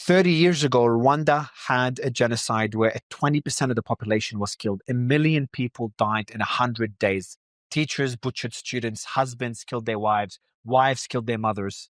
30 years ago, Rwanda had a genocide where 20% of the population was killed. 1 million people died in 100 days. Teachers butchered students, husbands killed their wives, wives killed their mothers.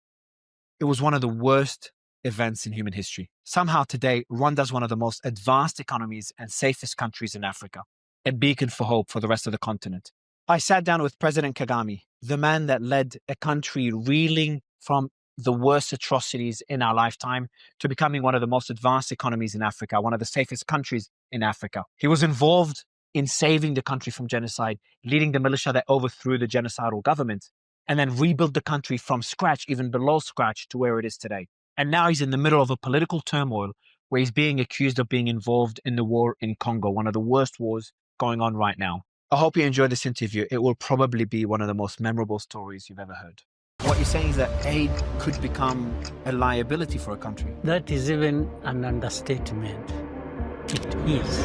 It was one of the worst events in human history. Somehow today, Rwanda is one of the most advanced economies and safest countries in Africa, a beacon for hope for the rest of the continent. I sat down with President Kagame, the man that led a country reeling from the worst atrocities in our lifetime to becoming one of the most advanced economies in Africa, one of the safest countries in Africa. He was involved in saving the country from genocide, leading the militia that overthrew the genocidal government, and then rebuild the country from scratch, even below scratch, to where it is today. And now he's in the middle of a political turmoil where he's being accused of being involved in the war in Congo, one of the worst wars going on right now. I hope you enjoyed this interview. It will probably be one of the most memorable stories you've ever heard. What you're saying is that aid could become a liability for a country. That is even an understatement. It is.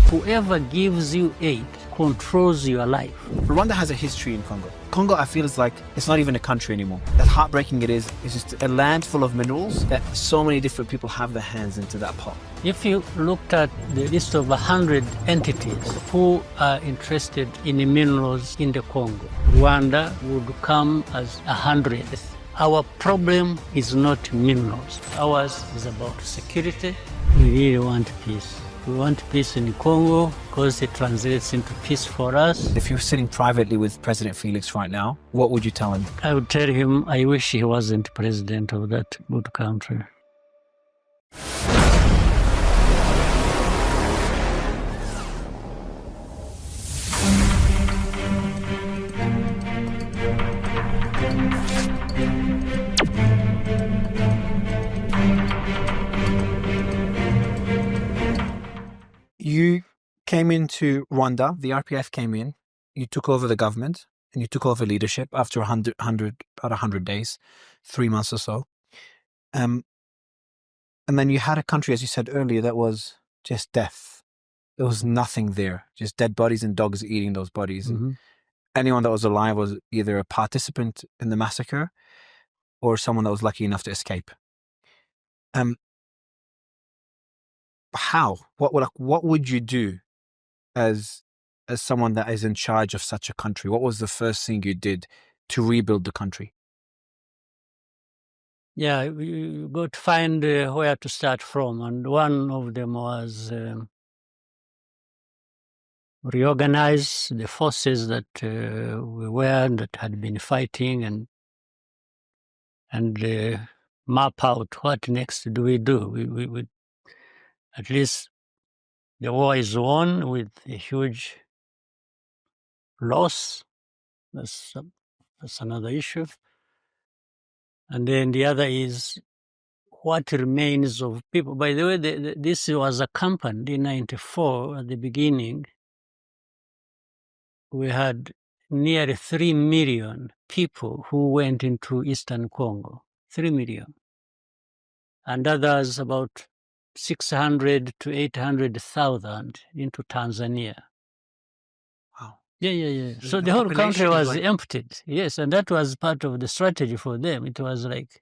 Whoever gives you aid controls your life. Rwanda has a history in Congo. Congo, I feel, is like, it's not even a country anymore. As heartbreaking it is, it's just a land full of minerals that so many different people have their hands into that pot. If you looked at the list of 100 entities who are interested in the minerals in the Congo, Rwanda would come as 100th. Our problem is not minerals. Ours is about security. We really want peace. We want peace in Congo because it translates into peace for us. If you're sitting privately with President Felix right now, what would you tell him? I would tell him I wish he wasn't president of that good country. You came into Rwanda, the RPF came in, you took over the government, and you took over leadership after about 100 days, 3 months or so. And then you had a country, as you said earlier, that was just death. There was nothing there, just dead bodies and dogs eating those bodies. Mm-hmm. And anyone that was alive was either a participant in the massacre or someone that was lucky enough to escape. How? What would you do as someone that is in charge of such a country? What was the first thing you did to rebuild the country? Yeah, we got to find where to start from, and one of them was reorganize the forces that that had been fighting, and map out what next do we do. We at least the war is won with a huge loss. That's another issue. And then the other is what remains of people. By the way, this was accompanied in 94 at the beginning. We had nearly 3 million people who went into Eastern Congo, 3 million. And others about 600 to 800,000 into Tanzania. Wow. Yeah. So the whole country was emptied. Yes, and that was part of the strategy for them. It was like,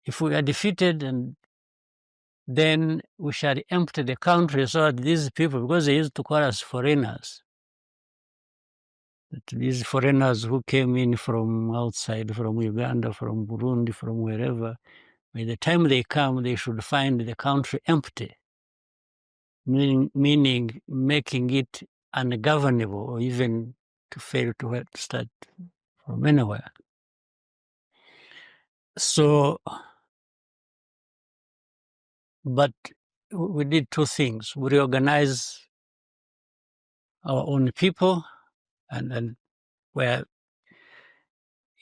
if we are defeated, and then we shall empty the country so that these people, because they used to call us foreigners, that these foreigners who came in from outside, from Uganda, from Burundi, from wherever, by the time they come, they should find the country empty, meaning making it ungovernable, or even to fail to start from anywhere. So, but we did two things. We reorganized our own people, and were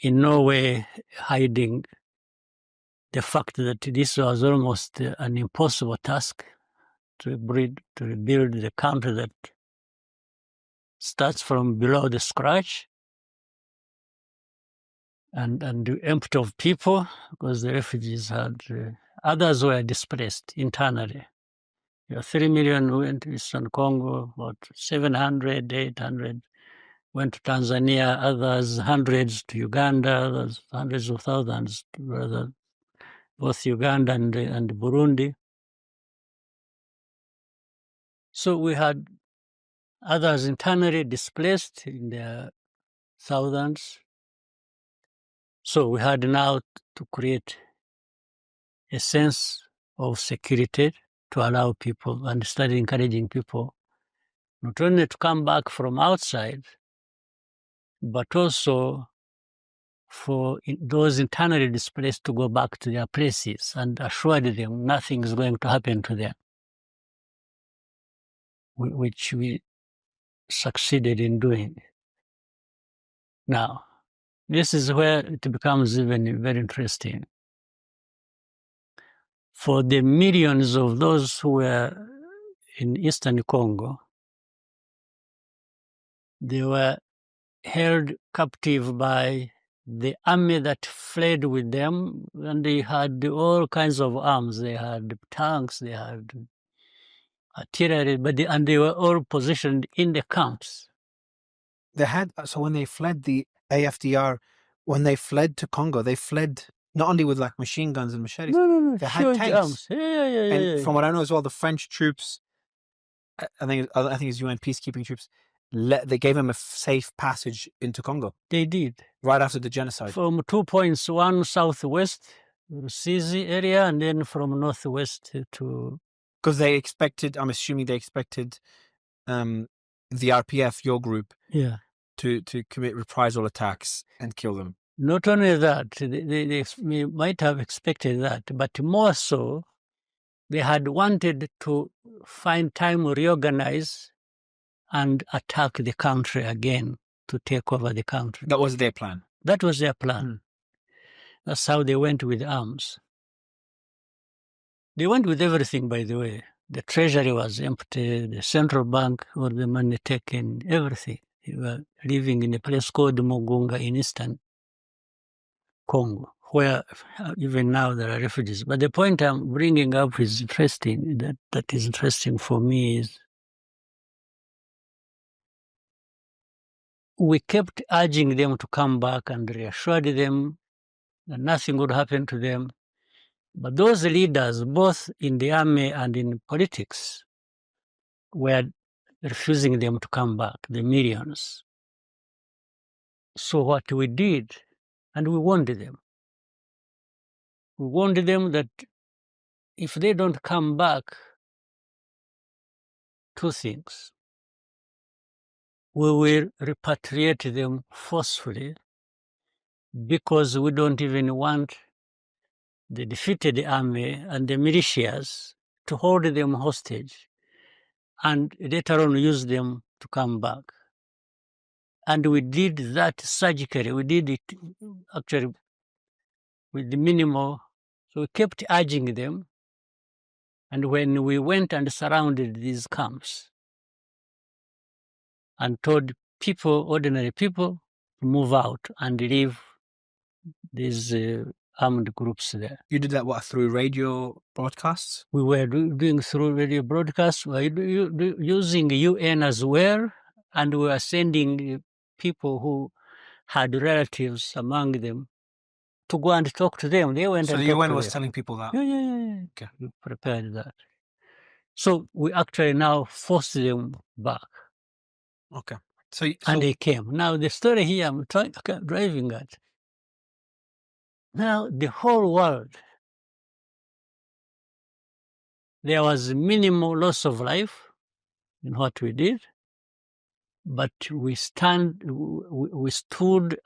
in no way hiding the fact that this was almost an impossible task to rebuild the country that starts from below the scratch and empty of people, because the refugees had, others were displaced internally. 3 million went to Eastern Congo, about 700, 800 went to Tanzania, others hundreds to Uganda, others hundreds of thousands to both Uganda and Burundi. So we had others internally displaced in their thousands. So we had now to create a sense of security to allow people and started encouraging people not only to come back from outside, but also for those internally displaced to go back to their places and assured them nothing is going to happen to them, which we succeeded in doing. Now, this is where it becomes even very interesting. For the millions of those who were in Eastern Congo, they were held captive by the army that fled with them, and they had all kinds of arms. They had tanks, they had artillery, and they were all positioned in the camps. They had, so when they fled the AFDR, when they fled to Congo, they fled not only with like machine guns and machetes. No, they huge had tanks. Arms. Yeah. And from what I know as well, the French troops, I think it's UN peacekeeping troops, they gave them a safe passage into Congo. They did. Right after the genocide. From 2 points, one southwest, Rusizi area, and then from northwest to... Because they expected, I'm assuming they expected the RPF, your group, to commit reprisal attacks and kill them. Not only that, they might have expected that, but more so, they had wanted to find time to reorganize and attack the country again, to take over the country. That was their plan? That was their plan. That's how they went with arms. They went with everything, by the way. The treasury was empty, the central bank, all the money taken, everything. They were living in a place called Mugunga in Eastern Congo, where even now there are refugees. But the point I'm bringing up is interesting, that is interesting for me is we kept urging them to come back and reassured them that nothing would happen to them. But those leaders, both in the army and in politics, were refusing them to come back, the millions. So what we did, and we warned them. We warned them that if they don't come back, two things. We will repatriate them forcefully because we don't even want the defeated army and the militias to hold them hostage and later on use them to come back. And we did that surgically. We did it actually with the minimal. So we kept urging them. And when we went and surrounded these camps and told people, ordinary people, to move out and leave these armed groups there. You did that, what, through radio broadcasts? We were doing through radio broadcasts. We were using UN as well, and we were sending people who had relatives among them to go and talk to them. They went. So the UN was telling people that? Yeah. Okay. We prepared that. So we actually now forced them back. Okay. And they came. Now the story here I'm driving at. Now the whole world, there was minimal loss of life in what we did, but we stood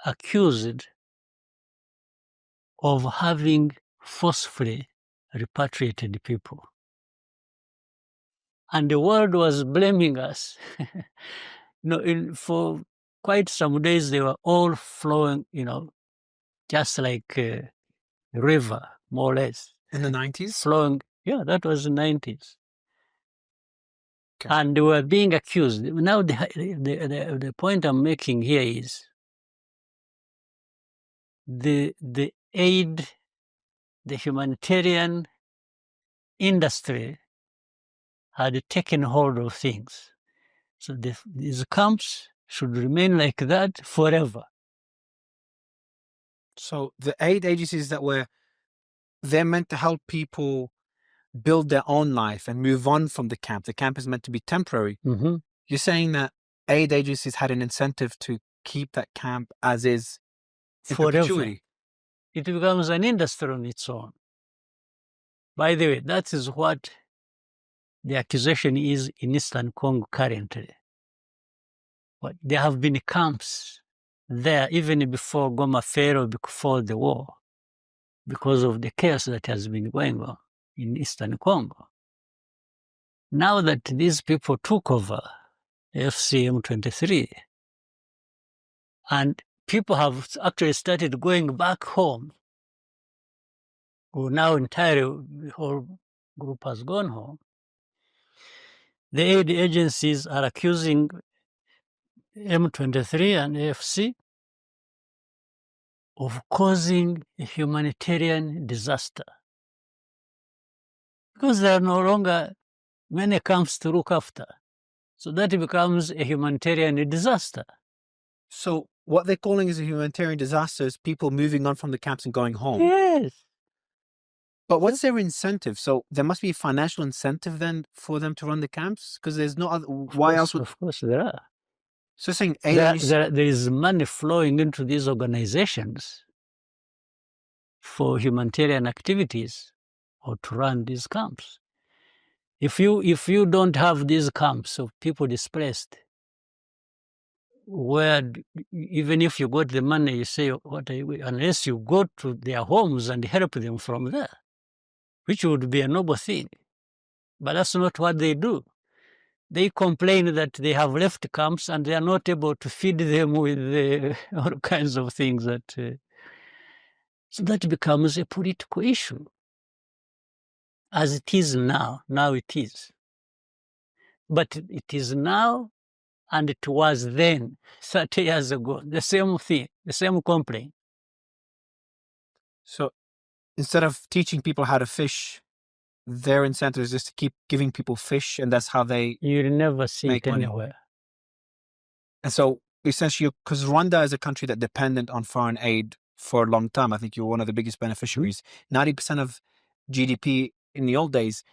accused of having forcefully repatriated people. And the world was blaming us. For quite some days, they were all flowing, just like a river, more or less. In the 90s? Flowing, yeah, that was the 90s. Okay. And they were being accused. Now, the point I'm making here is the aid, the humanitarian industry had taken hold of things. So these camps should remain like that forever. So the aid agencies that were they're meant to help people build their own life and move on from the camp. The camp is meant to be temporary. Mm-hmm. You're saying that aid agencies had an incentive to keep that camp as is in perpetuity. It becomes an industry on its own. By the way, that is what the accusation is in Eastern Congo currently. But there have been camps there even before Goma fell or before the war, because of the chaos that has been going on in Eastern Congo. Now that these people took over FCM 23, and people have actually started going back home, or now entirely the whole group has gone home, the aid agencies are accusing M23 and AFC of causing a humanitarian disaster, because there are no longer many camps to look after. So that becomes a humanitarian disaster. So what they're calling is a humanitarian disaster is people moving on from the camps and going home. Yes. But what's their incentive? So there must be a financial incentive then for them to run the camps? Because there's no other... Why else would... Of course there are. So saying there is money flowing into these organizations for humanitarian activities or to run these camps. If you don't have these camps of people displaced, where even if you got the money, you say, what are you, unless you go to their homes and help them from there, which would be a noble thing. But that's not what they do. They complain that they have left camps and they are not able to feed them with all kinds of things. So that becomes a political issue. As it is now it is. But it is now and it was then, 30 years ago, the same thing, the same complaint. So instead of teaching people how to fish, their incentive is just to keep giving people fish, and that's how they... You'll never see it money anywhere. And so essentially, because Rwanda is a country that dependent on foreign aid for a long time. I think you're one of the biggest beneficiaries. 90% of GDP in the old days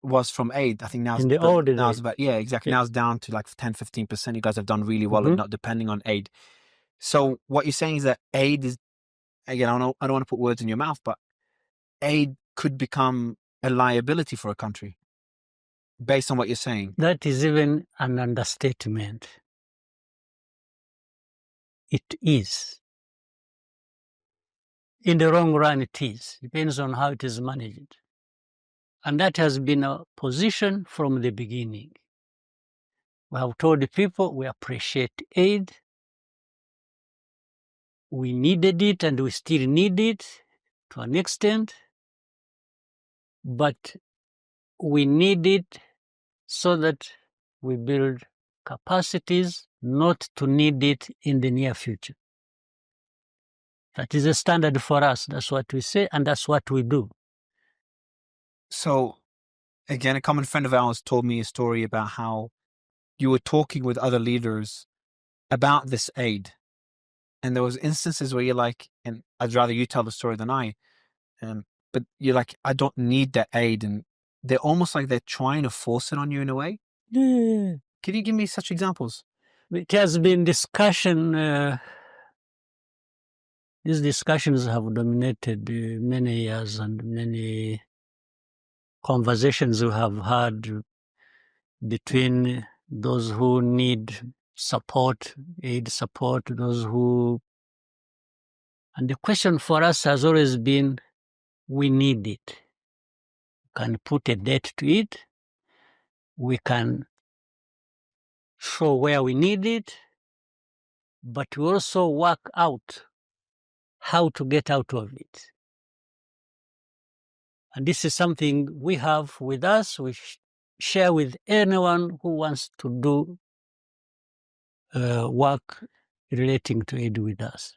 was from aid. I think now it's about, yeah, exactly. Yeah. Now it's down to like 10-15%. You guys have done really well at not depending on aid. So what you're saying is that aid is, again, I don't want to put words in your mouth, but aid could become a liability for a country based on what you're saying. That is even an understatement. It is. In the long run, it is. Depends on how it is managed. And that has been a position from the beginning. We have told the people we appreciate aid. We needed it and we still need it to an extent. But we need it so that we build capacities, not to need it in the near future. That is a standard for us. That's what we say, and that's what we do. So, again, a common friend of ours told me a story about how you were talking with other leaders about this aid. And there was instances where you're like, and I'd rather you tell the story than I, but you're like, I don't need that aid. And they're almost like they're trying to force it on you in a way. Yeah. Can you give me such examples? It has been discussion. These discussions have dominated many years, and many conversations we have had between those who need support, aid support, those who... And the question for us has always been, we need it. We can put a date to it. We can show where we need it, but we also work out how to get out of it. And this is something we have with us. We share with anyone who wants to do work relating to aid with us.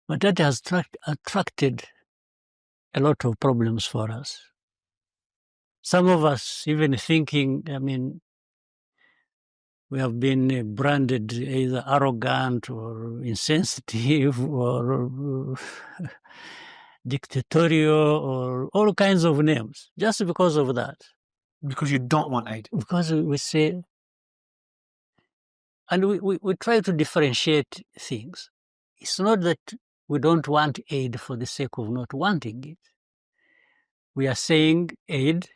But that has attracted a lot of problems for us. Some of us even thinking, we have been branded either arrogant or insensitive or dictatorial or all kinds of names, just because of that. Because you don't want aid. Because we say, and we try to differentiate things. It's not that we don't want aid for the sake of not wanting it. We are saying aid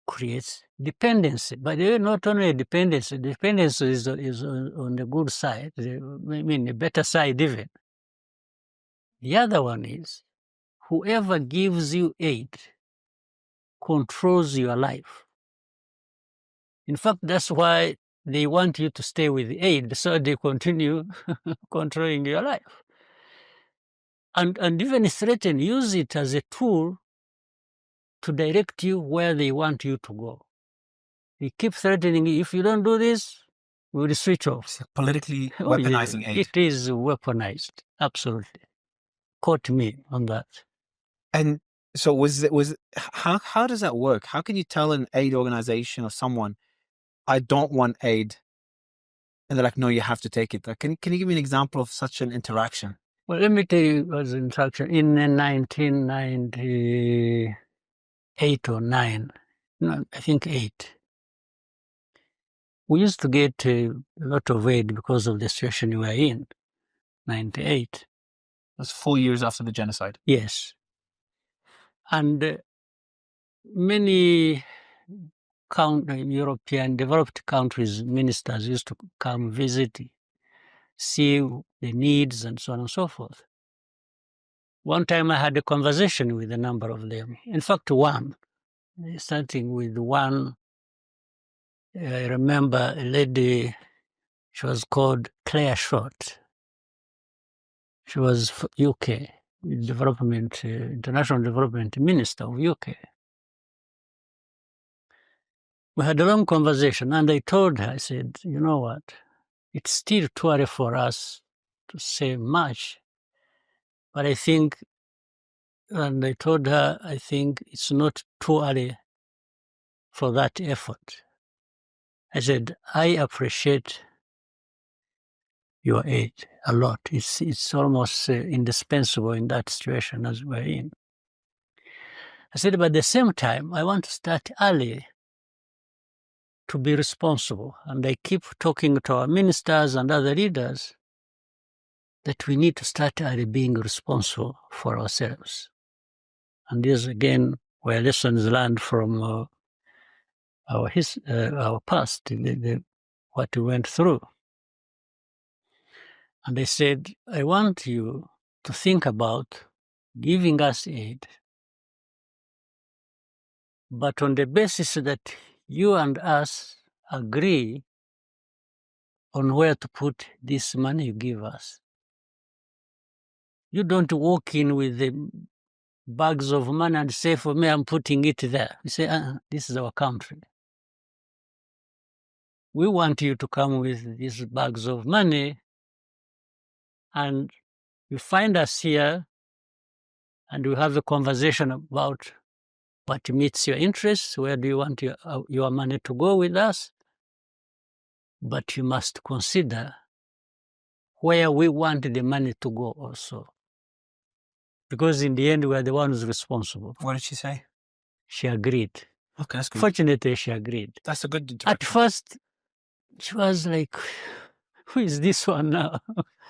creates dependency, but not only dependency. Dependency is on the good side. I mean, the better side even. The other one is whoever gives you aid controls your life. In fact, that's why they want you to stay with the aid, so they continue controlling your life. And even threaten, use it as a tool to direct you where they want you to go. They keep threatening you. If you don't do this, we will switch off. It's politically weaponizing aid. It is weaponized, absolutely. Quote me on that. And so how does that work? How can you tell an aid organization or someone, I don't want aid, and they're like, no, you have to take it? Like, can you give me an example of such an interaction? Well, let me tell you what the interaction. In 1998 or 9, no, I think 8, we used to get a lot of aid because of the situation we were in, 98. That's 4 years after the genocide. Yes. And many European developed countries, ministers used to come visit, see the needs and so on and so forth. One time I had a conversation with a number of them. In fact, one, starting with one, I remember a lady, she was called Claire Short. She was UK, International Development Minister of UK. We had a long conversation, and I told her, I said, you know what, it's still too early for us to say much, but I think, and I told her, I think it's not too early for that effort. I said, I appreciate your aid a lot. It's almost indispensable in that situation as we're in. I said, but at the same time, I want to start early to be responsible. And I keep talking to our ministers and other leaders that we need to start early being responsible for ourselves. And these, again, were lessons learned from our past, what we went through. And I said, I want you to think about giving us aid, but on the basis that you and us agree on where to put this money you give us. You don't walk in with the bags of money and say, for me, I'm putting it there. You say, this is our country. We want you to come with these bags of money, and you find us here, and we have a conversation about what meets your interests, where do you want your money to go with us, but you must consider where we want the money to go also. Because in the end, we are the ones responsible. What did she say? She agreed. Okay, that's good. Fortunately, she agreed. That's a good interaction. At first, she was like, who is this one now?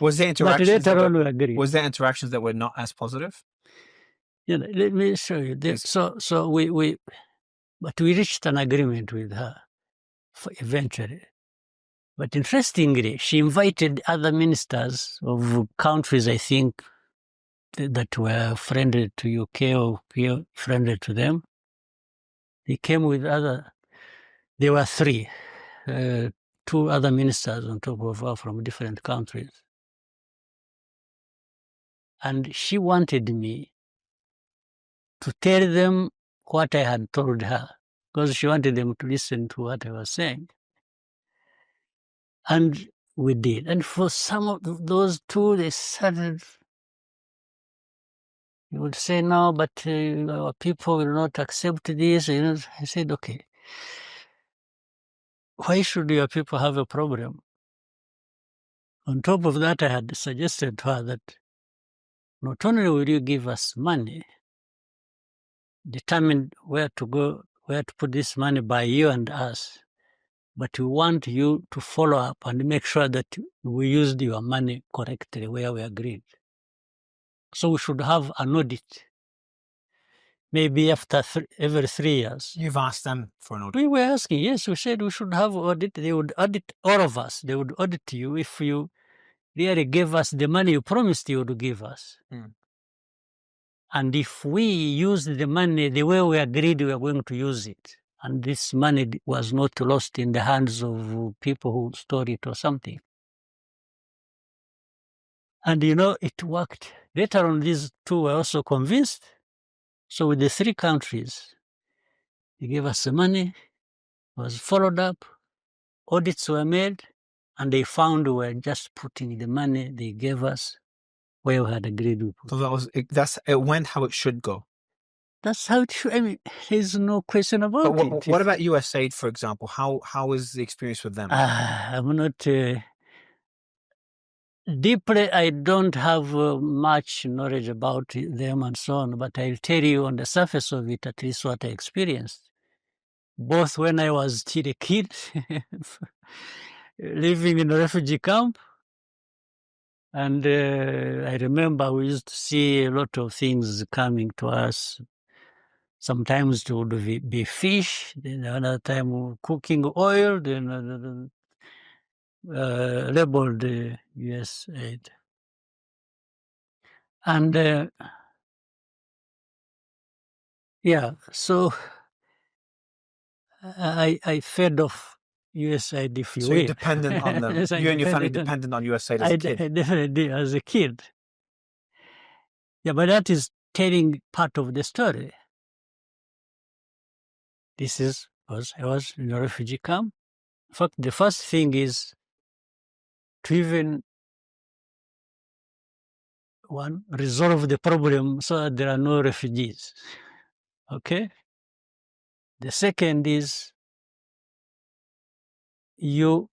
Was there interactions? But later on, we agreed. Was there interactions that were not as positive? You know, let me show you. So we reached an agreement with her eventually. But interestingly, she invited other ministers of countries, I think, that were friendly to UK or friendly to them. They came with there were 3, 2 other ministers on top of her from different countries. And she wanted me to tell them what I had told her, because she wanted them to listen to what I was saying. And we did. And for some of those 2, they started, you would say, no, but our people will not accept this. You know, I said, okay, why should your people have a problem? On top of that, I had suggested to her that not only will you give us money, determine where to go, where to put this money by you and us, but we want you to follow up and make sure that we used your money correctly where we agreed. So we should have an audit, maybe after every 3 years. You've asked them for an audit? We were asking, yes, we said we should have audit. They would audit all of us. They would audit you if you really gave us the money you promised you would give us. And if we use the money the way we agreed we are going to use it, and this money was not lost in the hands of people who stole it or something. And it worked. Later on, these two were also convinced. So with the 3 countries, they gave us the money, was followed up, audits were made, and they found we were just putting the money they gave us where we had agreed with. So it went how it should go. That's how it should. I mean, there's no question about it. What about USAID, for example? How is the experience with them? I'm not deeply. I don't have much knowledge about them and so on, but I'll tell you on the surface of it, at least what I experienced. Both when I was still a kid, living in a refugee camp, and I remember we used to see a lot of things coming to us. Sometimes it would be fish, then another time cooking oil, then labeled USAID. And yeah, so I fed off USAID, if you will. So you're dependent on them. Yes, you and your family dependent on USAID as a kid. I definitely did as a kid. Yeah, but that is telling part of the story. I was in a refugee camp. In fact, the first thing is to even resolve the problem so that there are no refugees. Okay? The second is you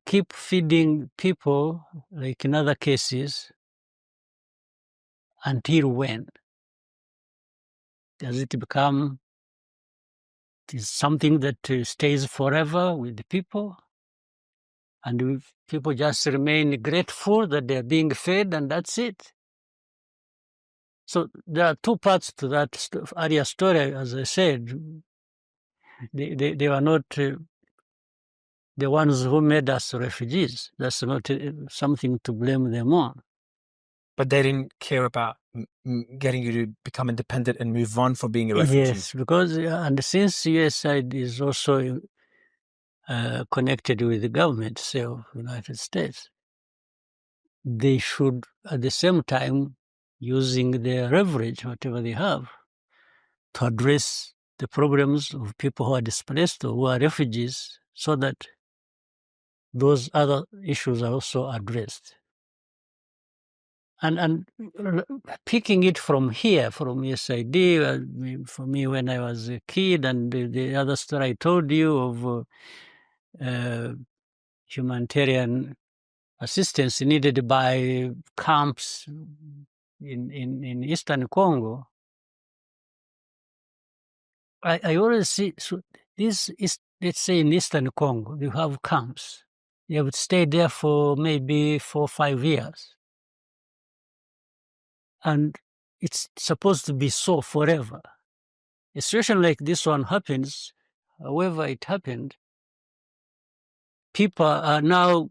keep feeding people, like in other cases, until when? Does it become something that stays forever with the people? And if people just remain grateful that they're being fed and that's it? So there are 2 parts to that earlier story. As I said, they were not the ones who made us refugees. That's not something to blame them on. But they didn't care about getting you to become independent and move on from being a refugee. Yes, because and since USAID is also connected with the government, say, of the United States, they should at the same time using their leverage, whatever they have, to address the problems of people who are displaced or who are refugees, so that those other issues are also addressed. And picking it from here, from USAID, for me when I was a kid, and the other story I told you of humanitarian assistance needed by camps in Eastern Congo, I always see, so this is, let's say in Eastern Congo, you have camps. You would stay there for maybe 4 or 5 years. And it's supposed to be so forever. A situation like this one happens, however it happened, people are now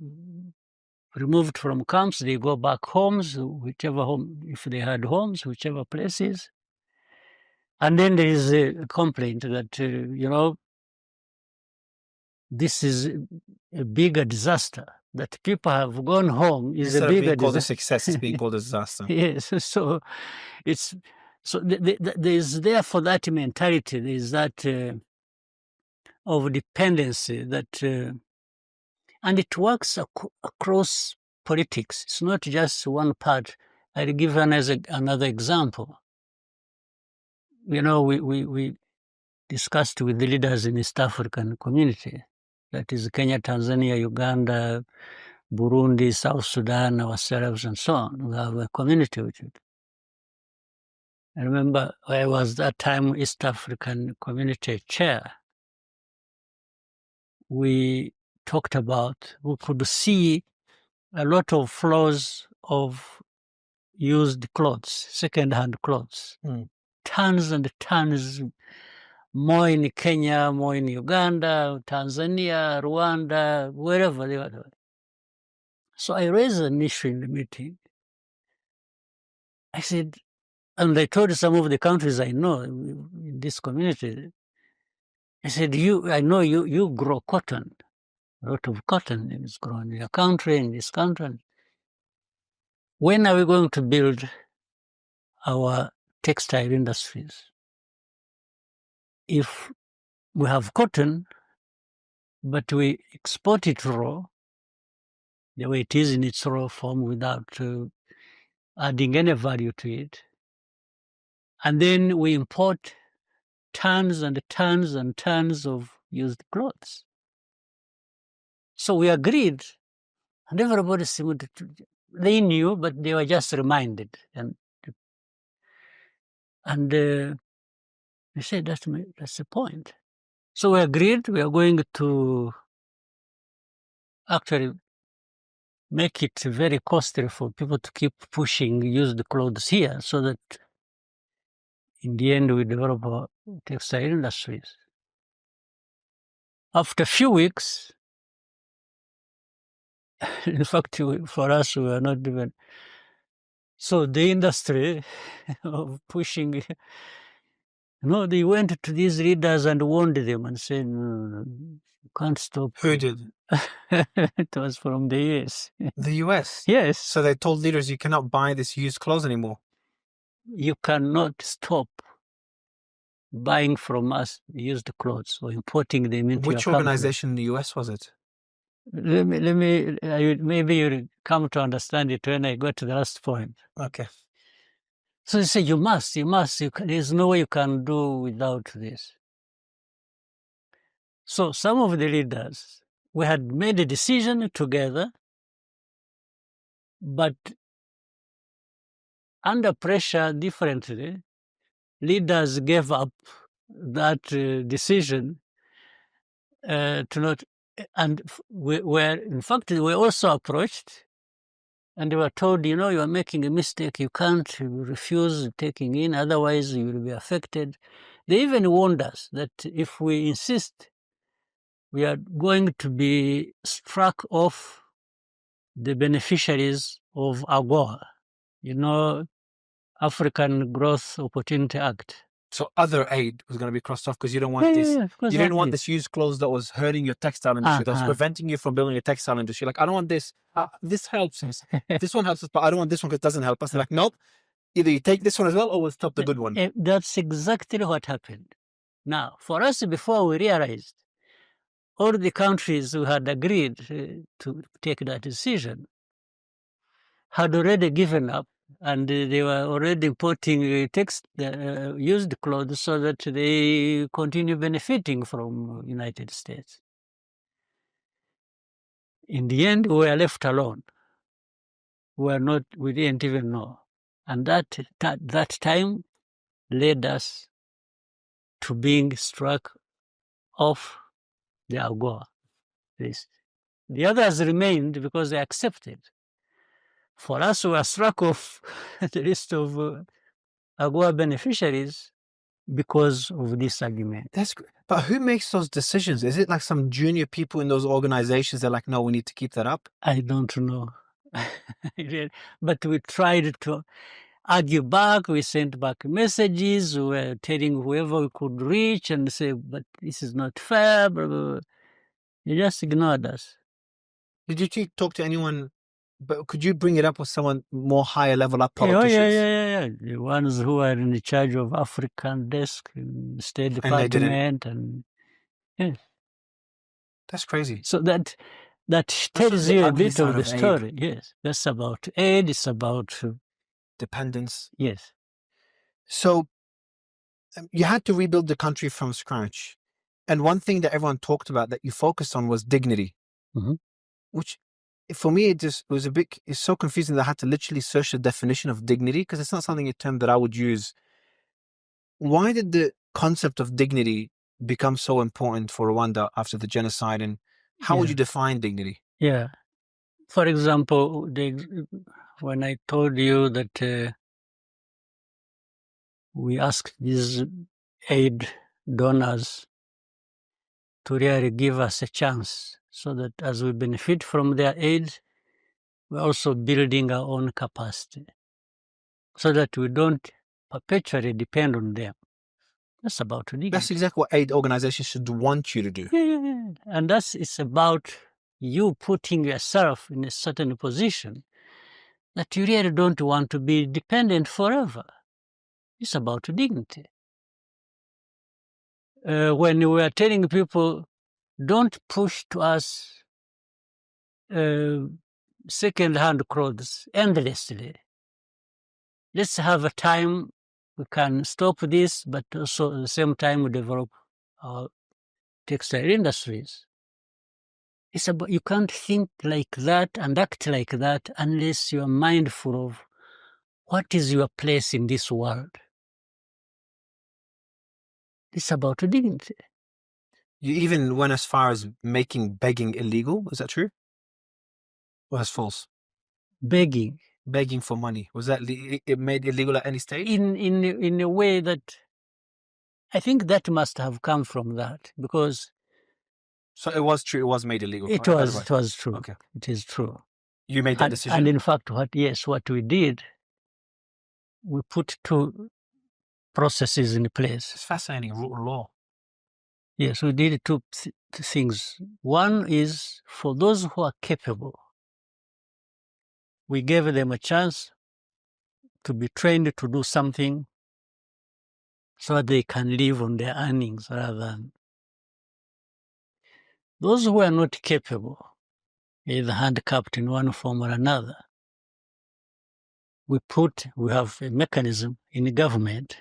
removed from camps, they go back homes, whichever home, if they had homes, whichever places. And then there is a complaint that, this is a bigger disaster. That people have gone home is a bigger disaster. Instead of being called a success, it's being called a disaster. Yes, so it's there's therefore that mentality, there's that of dependency that, and it works across politics. It's not just one part. I'll give another example. We discussed with the leaders in East African community, that is Kenya, Tanzania, Uganda, Burundi, South Sudan, ourselves, and so on. We have a community with it. I remember I was that time East African Community Chair. We talked about, we could see a lot of flows of used clothes, second-hand clothes, tons and tons, more in Kenya, more in Uganda, Tanzania, Rwanda, wherever they were. So I raised an issue in the meeting. I said, and I told some of the countries I know in this community, I said, I know you grow cotton. A lot of cotton is grown in your country, in this country. When are we going to build our textile industries? If we have cotton, but we export it raw, the way it is in its raw form without adding any value to it, and then we import tons and tons and tons of used clothes. So we agreed, and everybody seemed to, they knew, but they were just reminded. And they said, that's the point. So we agreed we are going to actually make it very costly for people to keep pushing used clothes here so that in the end we develop our textile industries. After a few weeks, in fact, for us, we are not even... So the industry of pushing, they went to these leaders and warned them and said, no, you can't stop. Who did? It was from the US. The US? Yes. So they told leaders, you cannot buy this used clothes anymore. You cannot stop buying from us used clothes or importing them into Which your organization in the US was it? Maybe you'll come to understand it when I go to the last point. Okay. So they say, you must, there's no way you can do without this. So some of the leaders, we had made a decision together, but under pressure differently, leaders gave up that decision to not, and we were, in fact, we were also approached and they were told, you are making a mistake, you can't refuse taking in, otherwise you will be affected. They even warned us that if we insist, we are going to be struck off the beneficiaries of AGOA, African Growth Opportunity Act. So other aid was going to be crossed off because you don't want this. You didn't want this used clothes that was hurting your textile industry, that was preventing you from building a textile industry. Like, I don't want this. This helps us. This one helps us, but I don't want this one because it doesn't help us. They're like, nope. Either you take this one as well or we'll stop the good one. That's exactly what happened. Now, for us, before we realized, all the countries who had agreed to take that decision had already given up, and they were already importing used clothes so that they continue benefiting from United States. In the end, we were left alone. We didn't even know. And that time led us to being struck off the AGOA list. The others remained because they accepted. For us, we were struck off the list of AGOA beneficiaries because of this argument. That's great. But who makes those decisions? Is it like some junior people in those organizations? They're like, no, we need to keep that up. I don't know. But we tried to argue back. We sent back messages. We were telling whoever we could reach and say, but this is not fair. Blah, blah, blah. They just ignored us. Did you talk to anyone? But could you bring it up with someone more higher level up, politicians? Yeah. The ones who are in charge of African desk, in the State Department, and yeah. That's crazy. So that tells you a bit of the story. Yes, that's about aid. It's about dependence. Yes. So you had to rebuild the country from scratch, and one thing that everyone talked about that you focused on was dignity, which for me it's so confusing that I had to literally search the definition of dignity because it's not something a term that I would use Why did the concept of dignity become so important for Rwanda after the genocide, and how would you define dignity? Yeah. For example, when I told you that we asked these aid donors to really give us a chance so that as we benefit from their aid, we're also building our own capacity so that we don't perpetually depend on them. That's about dignity. That's exactly what aid organizations should want you to do. Yeah. And it's about you putting yourself in a certain position that you really don't want to be dependent forever. It's about dignity. When we are telling people, don't push to us second-hand clothes endlessly. Let's have a time we can stop this, but also at the same time we develop our textile industries. It's about, you can't think like that and act like that unless you are mindful of what is your place in this world. It's about dignity. You even went as far as making begging illegal. Is that true? Or that's false? Begging for money, was that it made illegal at any stage? In a way that I think that must have come from that, because so it was true. It was made illegal. It was true. Okay, it is true. You made that decision, and in fact, what we did, we put 2 processes in place. It's fascinating. Rule of law. Yes, we did 2 things. One is for those who are capable, we gave them a chance to be trained to do something so that they can live on their earnings rather than those who are not capable, either handicapped in one form or another. We have a mechanism in the government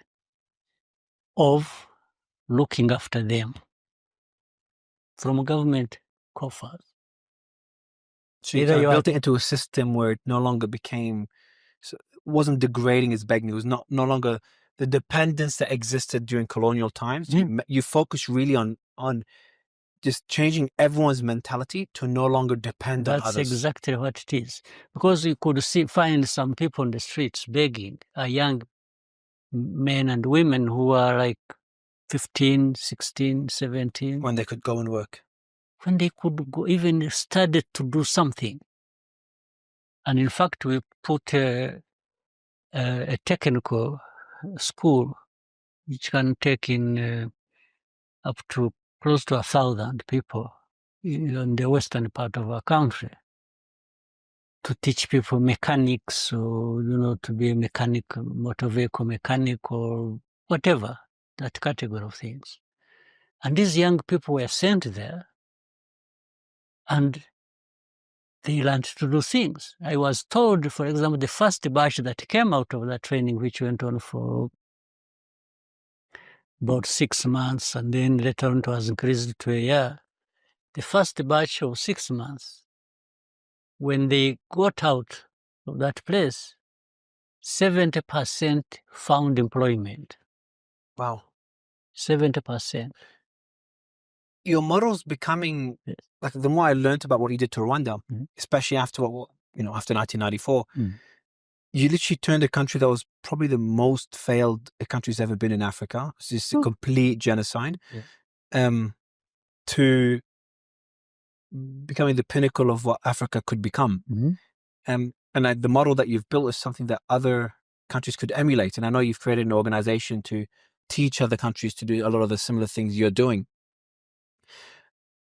of looking after them from government coffers. So you kind of built it into a system where it no longer wasn't degrading as begging. It was no longer the dependence that existed during colonial times. You focus really on just changing everyone's mentality to no longer depend on others. That's exactly what it is. Because you could find some people on the streets begging, young men and women who are like 15, 16, 17. When they could go and work. When they could go, even started to do something. And in fact, we put a technical school which can take in up to close to 1,000 people in the western part of our country to teach people mechanics, or to be a mechanic, motor vehicle mechanic, or whatever, that category of things. And these young people were sent there, and they learned to do things. I was told, for example, the first batch that came out of that training, which went on for about 6 months, and then later on it was increased to a year. The first batch of 6 months, when they got out of that place, 70% found employment. Wow. 70%. Your model's becoming, like, the more I learned about what you did to Rwanda, especially after after 1994, you literally turned a country that was probably the most failed a country's ever been in Africa. It's just a complete genocide, to becoming the pinnacle of what Africa could become. And the model that you've built is something that other countries could emulate. And I know you've created an organization to teach other countries to do a lot of the similar things you're doing.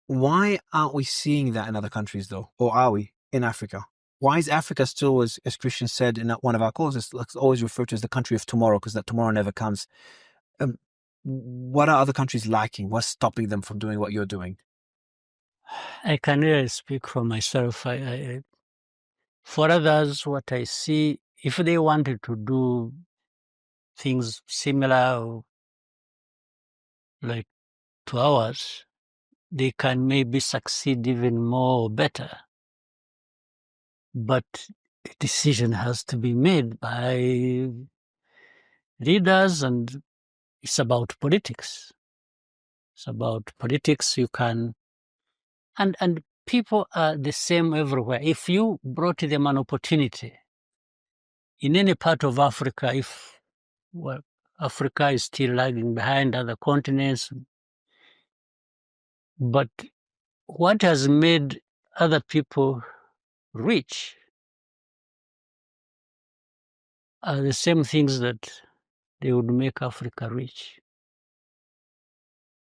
Why aren't we seeing that in other countries, though? Or are we in Africa? Why is Africa still, as Christian said in one of our calls, it's always referred to as the country of tomorrow, because that tomorrow never comes? What are other countries lacking? What's stopping them from doing what you're doing? I can really speak for myself. For others, what I see, if they wanted to do things similar or like to ours, they can maybe succeed even more or better. But a decision has to be made by leaders, and it's about politics. It's about politics. You can, and people are the same everywhere. If you brought them an opportunity in any part of Africa, if Africa is still lagging behind other continents, but what has made other people rich are the same things that they would make Africa rich.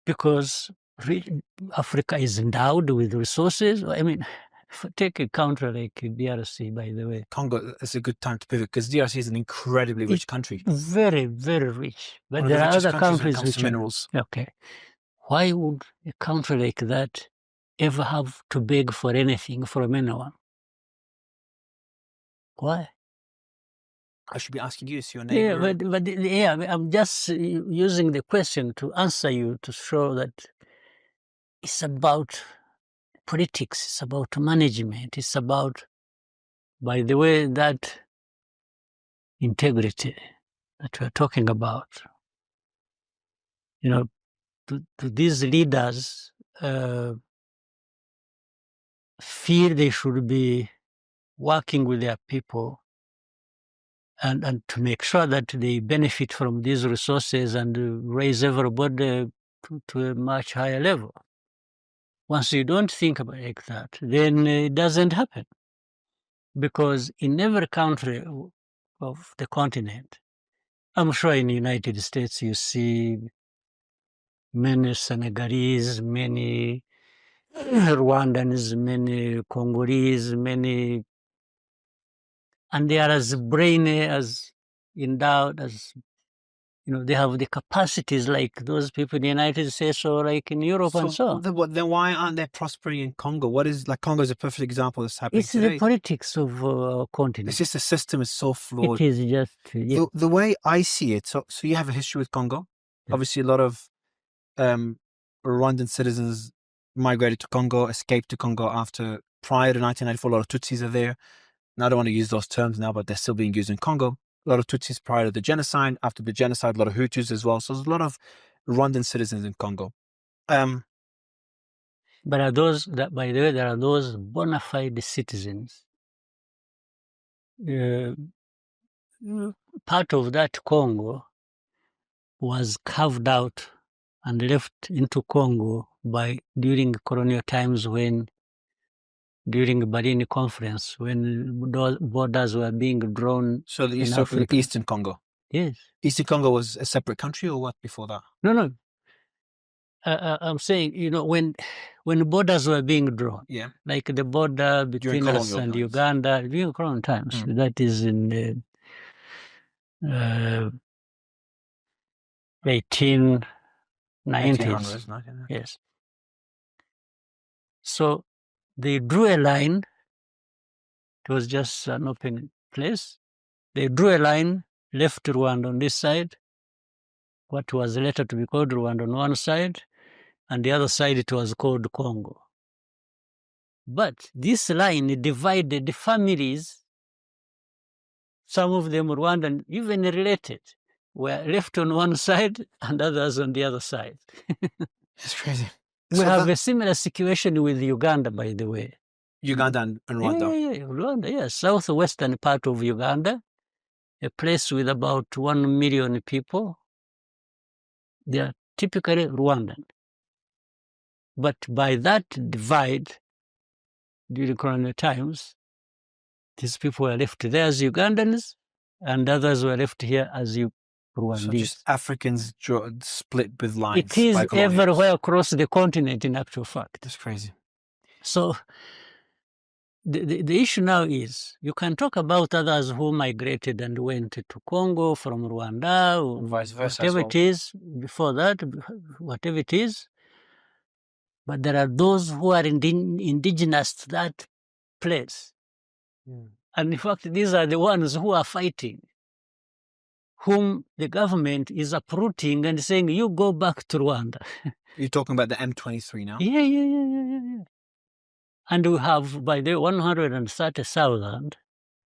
Because Africa is endowed with resources. I mean, take a country like DRC, by the way. Congo is a good time to pivot because DRC is an incredibly rich country. Very, very rich. But there are other countries which are minerals. Okay. Why would a country like that ever have to beg for anything from anyone? Why? I should be asking you, it's your neighbor. Yeah, but I'm just using the question to answer you to show that it's about politics, it's about management, it's about, by the way, that integrity that we're talking about. You know, to these leaders feel they should be working with their people and to make sure that they benefit from these resources and raise everybody to a much higher level. Once you don't think about it like that, then it doesn't happen. Because in every country of the continent, I'm sure in the United States you see many Senegalese, many Rwandans, many Congolese, many, and they are as brainy, as endowed, as, you know, they have the capacities like those people in the United States or like in Europe and so on. Then why aren't they prospering in Congo? What is, like, Congo is a perfect example of this happening today. It's the politics of continent. It's just the system is so flawed. It is just, yeah. The way I see it, so you have a history with Congo. Yeah. Obviously, a lot of Rwandan citizens migrated to Congo, escaped to Congo prior to 1994. A lot of Tutsis are there. Now, I don't want to use those terms now, but they're still being used in Congo. A lot of Tutsis prior to the genocide. After the genocide, a lot of Hutus as well. So there's a lot of Rwandan citizens in Congo. But are those that, by the way, there are those bona fide citizens. Part of that Congo was carved out and left into Congo during colonial times, when during the Berlin Conference, when those borders were being drawn. So the Eastern Congo? Yes. Eastern Congo was a separate country or what before that? No. I'm saying, you know, when borders were being drawn, yeah, like the border between us and Uganda during colonial times, that is in the 1890s. Yes. So they drew a line. It was just an open place. They drew a line, left Rwanda on this side, what was later to be called Rwanda on one side, and the other side it was called Congo. But this line divided the families. Some of them Rwandan, even related, were left on one side and others on the other side. It's crazy. We have a similar situation with Uganda, by the way. Uganda and Rwanda. Yeah, Rwanda, yes. Southwestern part of Uganda, a place with about 1 million people. They are typically Rwandan. But by that divide, during colonial times, these people were left there as Ugandans, and others were left here as Rwandese. So just Africans split with lines. It is everywhere across the continent, in actual fact. That's crazy. So the issue now is, you can talk about others who migrated and went to Congo from Rwanda, or vice versa, whatever it is, before that, whatever it is. But there are those who are indigenous to that place. And in fact, these are the ones who are fighting, whom the government is uprooting and saying, you go back to Rwanda. You're talking about the M23 now? Yeah. And we have, by the 130,000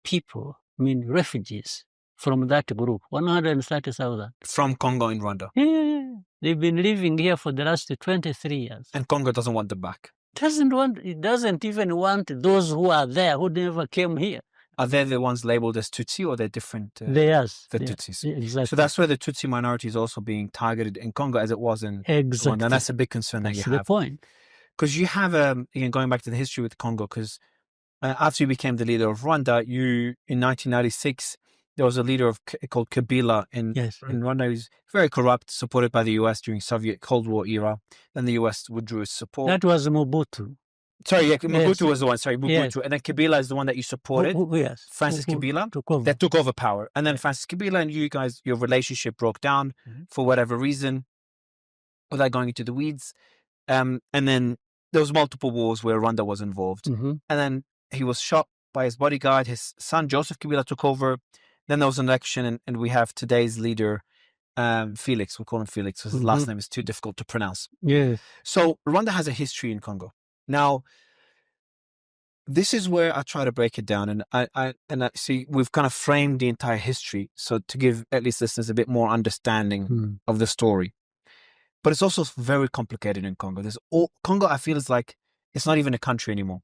people, refugees from that group, 130,000. From Congo in Rwanda. Yeah. They've been living here for the last 23 years. And Congo doesn't want them back. It doesn't even want those who are there who never came here. Are they the ones labeled as Tutsi, or they're different? Yes. The Tutsis. Yeah, exactly. So that's where the Tutsi minority is also being targeted in Congo as it was in Rwanda. And that's a big concern that you have. That's the point. Because you have, again, going back to the history with Congo, because after you became the leader of Rwanda, in 1996, there was a leader called Kabila in Rwanda. He was very corrupt, supported by the US during Soviet Cold War era. Then the US withdrew its support. That was Mobutu. Sorry, Mobutu was the one. Sorry, Mobutu. Yes. And then Kabila is the one that you supported. Yes. Francis Kabila. That took over power. And then Francis Kabila and you guys, your relationship broke down for whatever reason, without going into the weeds. And then there was multiple wars where Rwanda was involved. And then he was shot by his bodyguard. His son, Joseph Kabila, took over. Then there was an election, and we have today's leader, Felix. We call him Felix because his last name is too difficult to pronounce. Yeah. So Rwanda has a history in Congo. Now, this is where I try to break it down, and I see we've kind of framed the entire history, so to give at least listeners a bit more understanding of the story. But it's also very complicated in Congo. Congo, I feel, is like it's not even a country anymore.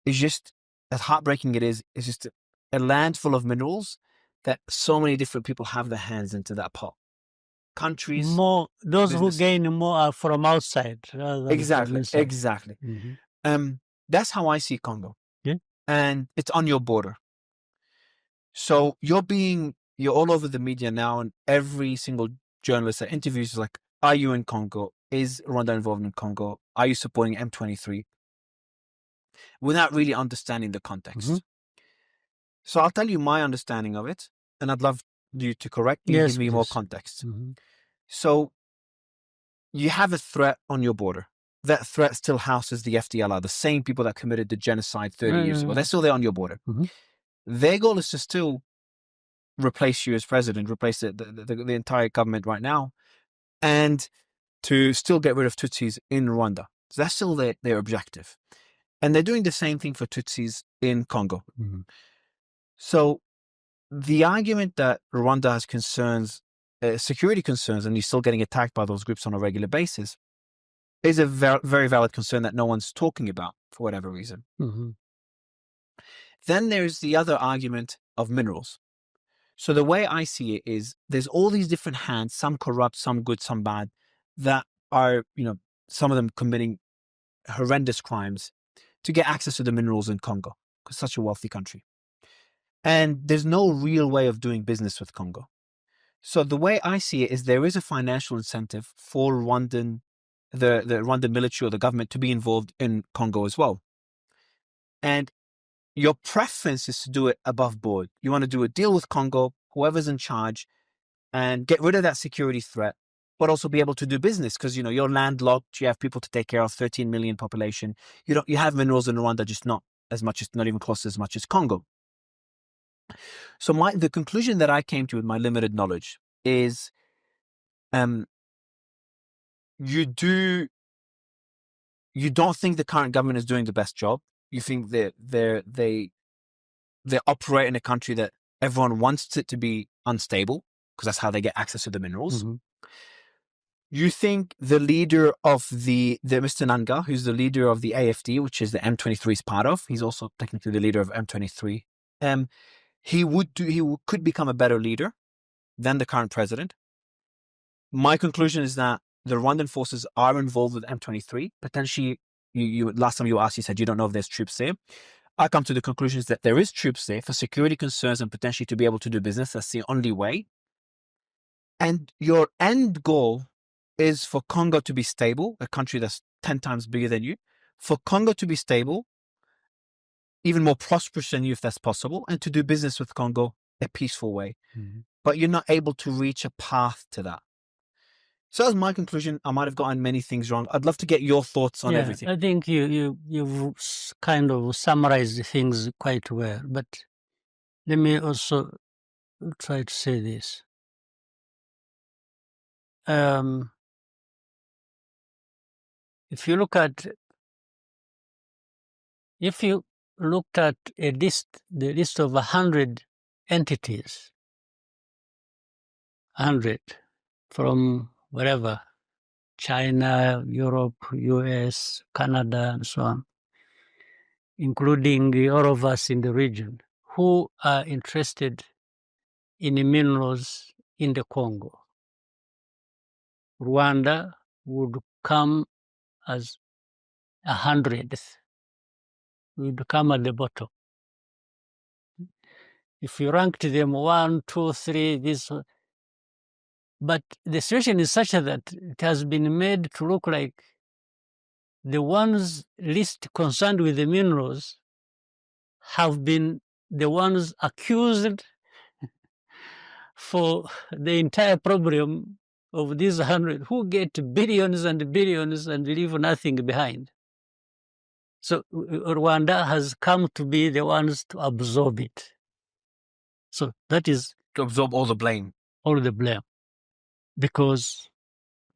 It's just, as heartbreaking it is, it's just a land full of minerals that so many different people have their hands into that pot. Countries, those who gain more are from outside. Exactly. That's how I see Congo. Yeah. And it's on your border. So you're all over the media now, and every single journalist that interviews is like, are you in Congo? Is Rwanda involved in Congo? Are you supporting M23? Without really understanding the context. So I'll tell you my understanding of it, and I'd love you to correct me and give me more context. So you have a threat on your border. That threat still houses the FDLR, the same people that committed the genocide 30 years ago. They're still there on your border. Their goal is to still replace you as president, replace the entire government right now, and to still get rid of Tutsis in Rwanda. So that's still their objective. And they're doing the same thing for Tutsis in Congo. So the argument that Rwanda has concerns, security concerns, and you're still getting attacked by those groups on a regular basis, is a very valid concern that no one's talking about for whatever reason. Then there's the other argument of minerals. So the way I see it is there's all these different hands, some corrupt, some good, some bad, that are, some of them committing horrendous crimes to get access to the minerals in Congo, because it's such a wealthy country. And there's no real way of doing business with Congo. So the way I see it is there is a financial incentive for the Rwandan military or the government to be involved in Congo as well. And your preference is to do it above board. You want to do a deal with Congo, whoever's in charge, and get rid of that security threat, but also be able to do business because, you're landlocked, you have people to take care of, 13 million population. You have minerals in Rwanda, just not even close as much as Congo. So the conclusion that I came to with my limited knowledge is, you don't think the current government is doing the best job. You think they operate in a country that everyone wants it to be unstable because that's how they get access to the minerals. You think the leader of the Mr. Nanga, who's the leader of the AFD, which is the M23 is part of, he's also technically the leader of M23. He could become a better leader than the current president. My conclusion is that the Rwandan forces are involved with M23. Potentially, you last time you asked, you said you don't know if there's troops there. I come to the conclusion that there is troops there for security concerns and potentially to be able to do business. That's the only way. And your end goal is for Congo to be stable, a country that's 10 times bigger than you, for Congo to be stable, even more prosperous than you if that's possible, and to do business with Congo a peaceful way. But you're not able to reach a path to that. So that's my conclusion. I might have gotten many things wrong. I'd love to get your thoughts on everything. I think you've kind of summarized things quite well, but let me also try to say this. If you looked at the list of 100 entities 100 from wherever, China, Europe, US, Canada, and so on, including all of us in the region who are interested in minerals in the Congo. Rwanda would come as 100th, would come at the bottom. If you ranked them 1, 2, 3, this, but the situation is such that it has been made to look like the ones least concerned with the minerals have been the ones accused for the entire problem of these 100 who get billions and billions and leave nothing behind. So Rwanda has come to be the ones to absorb it. So that is to absorb all the blame. All the blame. Because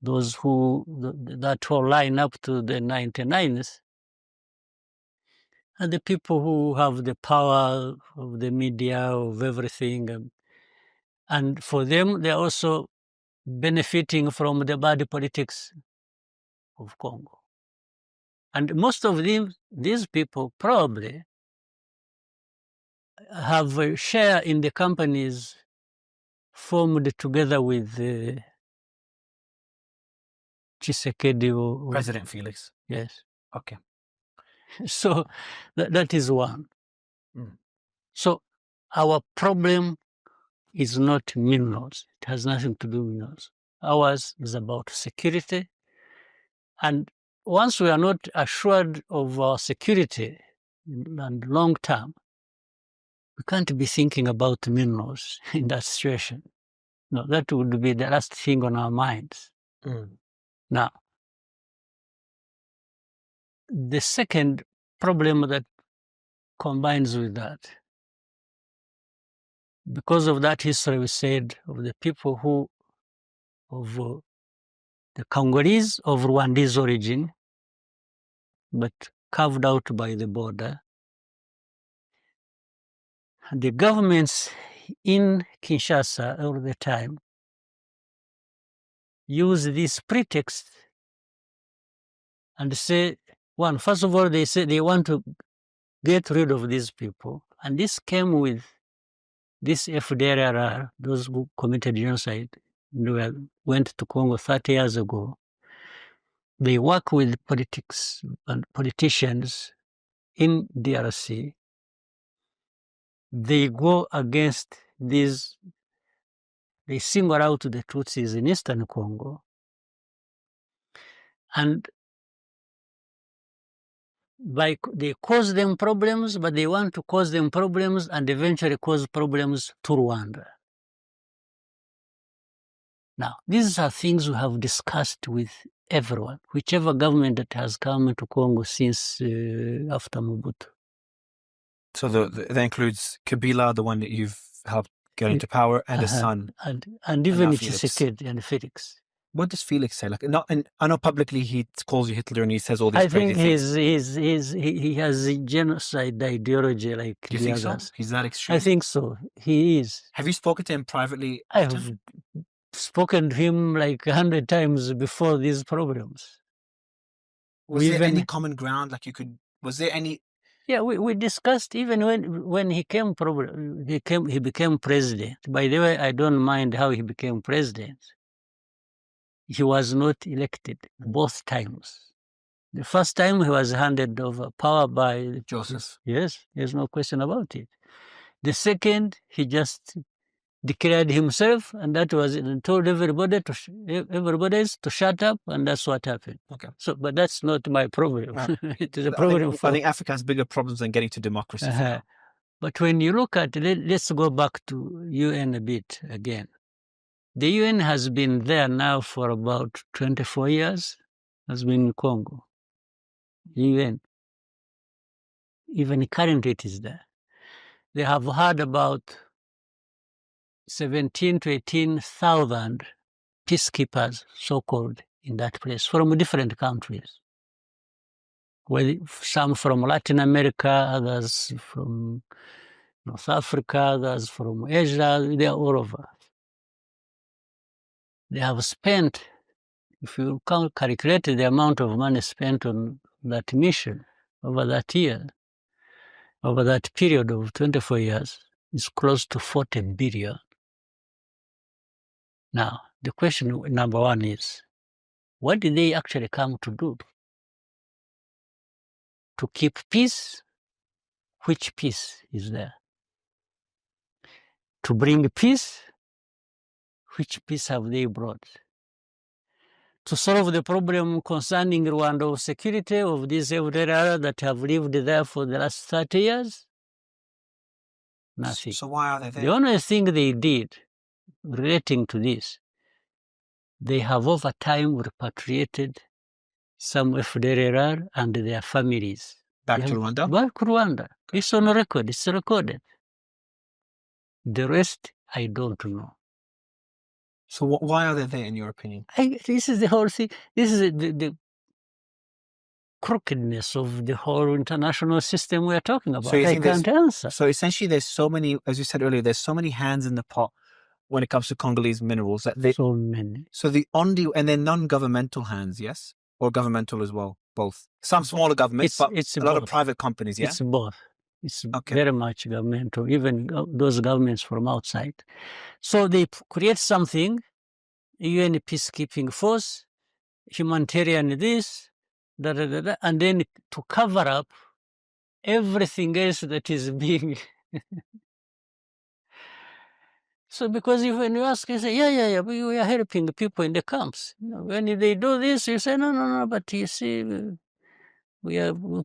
those who, that whole line up to the 99s, are the people who have the power of the media, of everything. And for them, they're also benefiting from the bad politics of Congo. And most of these people probably have a share in the companies formed together with Tshisekedi. President Felix. Yes. Okay. So that is one. Mm. So our problem is not minerals. It has nothing to do with minerals. Ours is about security. And once we are not assured of our security and long term, we can't be thinking about minerals in that situation. No, that would be the last thing on our minds. Mm. Now, the second problem that combines with that, because of that history we said of the people who, of the Congolese of Rwandese origin, but carved out by the border, the governments in Kinshasa all the time use this pretext and say, one, first of all, they say they want to get rid of these people. And this came with this FDLR, those who committed genocide, went to Congo 30 years ago. They work with politics and politicians in DRC. They go against these, they single out the Tutsis in Eastern Congo. And they cause them problems, but they want to cause them problems and eventually cause problems to Rwanda. Now, these are things we have discussed with everyone, whichever government that has come into Congo since after Mobutu. So that includes Kabila, the one that you've helped get into power, and his son. And even Tshisekedi and Felix. What does Felix say? Like, I know publicly he calls you Hitler and he says all these crazy things. I think he has a genocide ideology like Do you the think others. So? He's that extreme? I think so. He is. Have you spoken to him privately? I have spoken to him like 100 times before these problems. Was there any common ground? Like was there any? Yeah, we discussed even when he became president. By the way, I don't mind how he became president. He was not elected both times. The first time he was handed over power by Joseph. Yes, there's no question about it. The second, he just declared himself, and that was it, and told everybody to shut up, and that's what happened. Okay. So, but that's not my problem. It is a problem I think Africa has bigger problems than getting to democracy. But when you look at, let's go back to UN a bit again. The UN has been there now for about 24 years, has been in Congo. UN. Even currently it is there. They have had about 17 to 18,000 peacekeepers, so-called, in that place from different countries. Some from Latin America, others from North Africa, others from Asia, they're all over. They have spent, if you calculate the amount of money spent on that mission over that year, over that period of 24 years, is close to 40 billion. Now, the question number one is, what did they actually come to do? To keep peace? Which peace is there? To bring peace? Which peace have they brought? To solve the problem concerning Rwanda of security of these FDLR that have lived there for the last 30 years? Nothing. So why are they there? The only thing they did relating to this, they have over time repatriated some FDLR and their families. Back to Rwanda? Back to Rwanda. It's on record. It's recorded. The rest, I don't know. So why are they there, in your opinion? This is the whole thing. This is the crookedness of the whole international system we are talking about. So you I think can't answer. So essentially, there's so many, as you said earlier, there's so many hands in the pot when it comes to Congolese minerals that they. So many. So the only, and they're non-governmental hands, yes, or governmental as well, both. Some smaller governments, but it's a lot of private companies, yeah. It's both. It's very much governmental, even those governments from outside. So they create something, UN peacekeeping force, humanitarian this, and then to cover up everything else that is being. So because when you ask, you say, yeah, we are helping the people in the camps. You know, when they do this, you say, no, but you see, we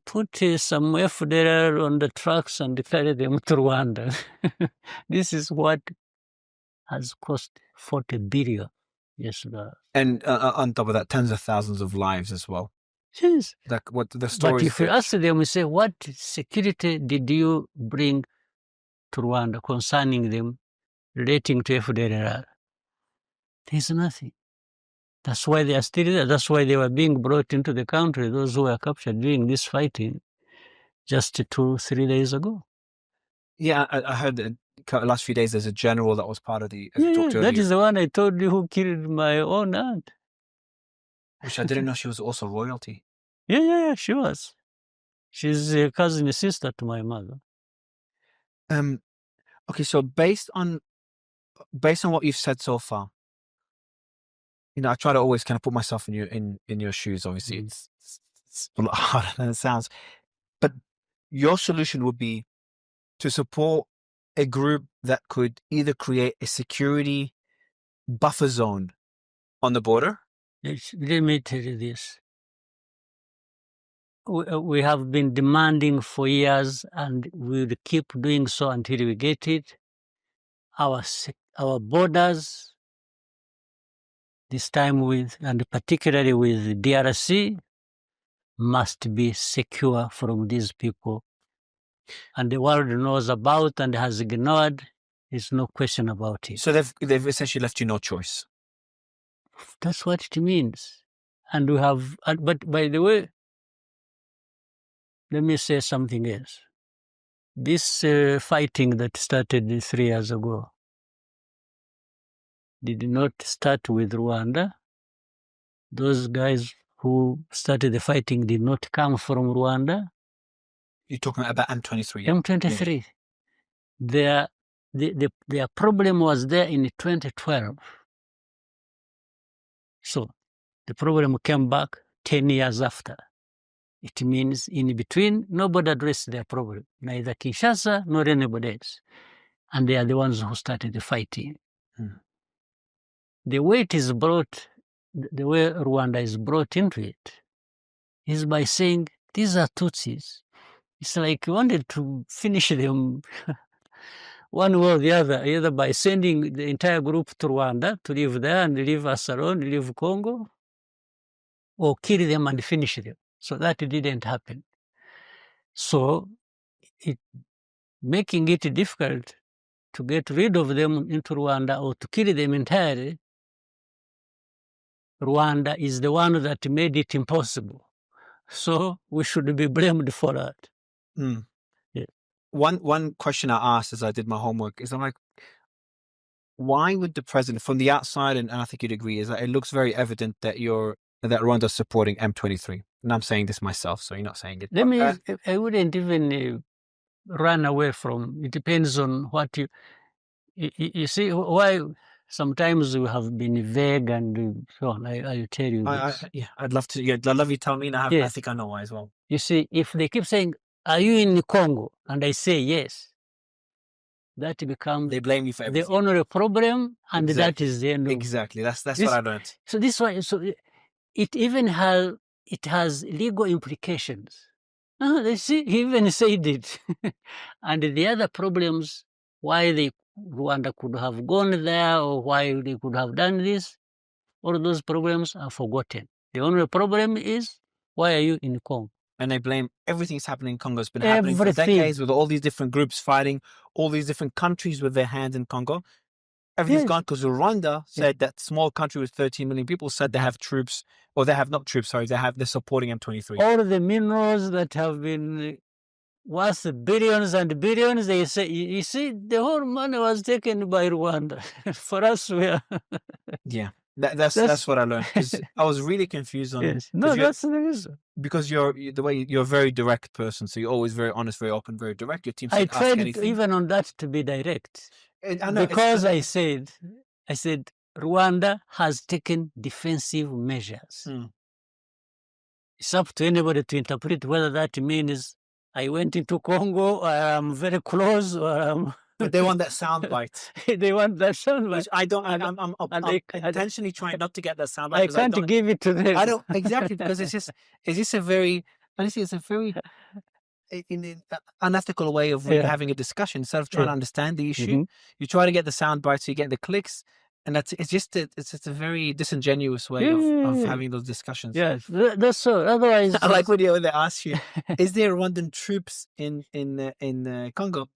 put some FDR on the trucks and carry them to Rwanda. This is what has cost 40 billion. Yes, and on top of that, tens of thousands of lives as well. Yes. What the story. But if you ask them, we say, what security did you bring to Rwanda concerning them relating to FDR? There's nothing. That's why they are still there. That's why they were being brought into the country, those who were captured during this fighting just 2-3 days ago. Yeah, I heard that the last few days there's a general that was part of the. That is the one I told you who killed my own aunt. Which I didn't know she was also royalty. Yeah, she was. She's a cousin sister to my mother. Okay, so based on what you've said so far, you know, I try to always kind of put myself in your shoes. Obviously, it's a lot harder than it sounds. But your solution would be to support a group that could either create a security buffer zone on the border. Let me tell you this. We have been demanding for years, and we'll keep doing so until we get it. Our borders, this time and particularly with DRC, must be secure from these people. And the world knows about and has ignored. There's no question about it. So they've essentially left you no choice. That's what it means. And we have, but by the way, let me say something else. This fighting that started 3 years ago did not start with Rwanda. Those guys who started the fighting did not come from Rwanda. You're talking about M23, yeah? M23. Yeah. Their problem was there in 2012. So the problem came back 10 years after. It means in between, nobody addressed their problem, neither Kinshasa nor anybody else. And they are the ones who started the fighting. The way it is brought, the way Rwanda is brought into it, is by saying, these are Tutsis. It's like you wanted to finish them one way or the other, either by sending the entire group to Rwanda to live there and leave us alone, leave Congo, or kill them and finish them. So that didn't happen. So making it difficult to get rid of them into Rwanda or to kill them entirely, Rwanda is the one that made it impossible. So we should be blamed for that. Yeah. One question I asked as I did my homework is, I'm like, why would the president, from the outside, and I think you'd agree, is that it looks very evident that Rwanda's supporting M23. And I'm saying this myself, so you're not saying it. I wouldn't even run away from. It depends on what you see. Why sometimes we have been vague and so on. I'll tell you this. I'd love to. Yeah, I'd love you to tell me. And I think I know why as well. You see, if they keep saying, "Are you in Congo?" and I say yes, that becomes they blame you for everything. The only problem, and that is the end. Exactly. That's what I learned. So this one, so it even has legal implications. They see, he even said it. And the other problems, why Rwanda could have gone there or why they could have done this, all those problems are forgotten. The only problem is, why are you in Congo? And they blame everything that's happening in Congo. It's been happening for decades with all these different groups fighting, all these different countries with their hands in Congo. Everything's gone because Rwanda said that small country with 13 million people said they have troops, or they have not troops, sorry, they're supporting M23. All the minerals that have been worth billions and billions, they say, you see, the whole money was taken by Rwanda. For us, we are... Yeah, that's what I learned. Because I was really confused on... Yes. No, that's the reason. Because you're a very direct person, so you're always very honest, very open, very direct. Your team I tried even on that to be direct. I know, because I said, Rwanda has taken defensive measures. It's up to anybody to interpret whether that means I went into Congo, or I'm very close, or I'm... But they want that soundbite. They want that soundbite. Which I don't. I'm intentionally trying not to get that soundbite. I can't give it to them. I don't exactly, because it's just a very, honestly, it's a very unethical way of having a discussion. Instead of trying to understand the issue, you try to get the soundbite, so you get the clicks, and it's just a very disingenuous way of having those discussions. Yes, that's so. Otherwise, I like when they ask you, "Is there Rwandan troops in Congo?"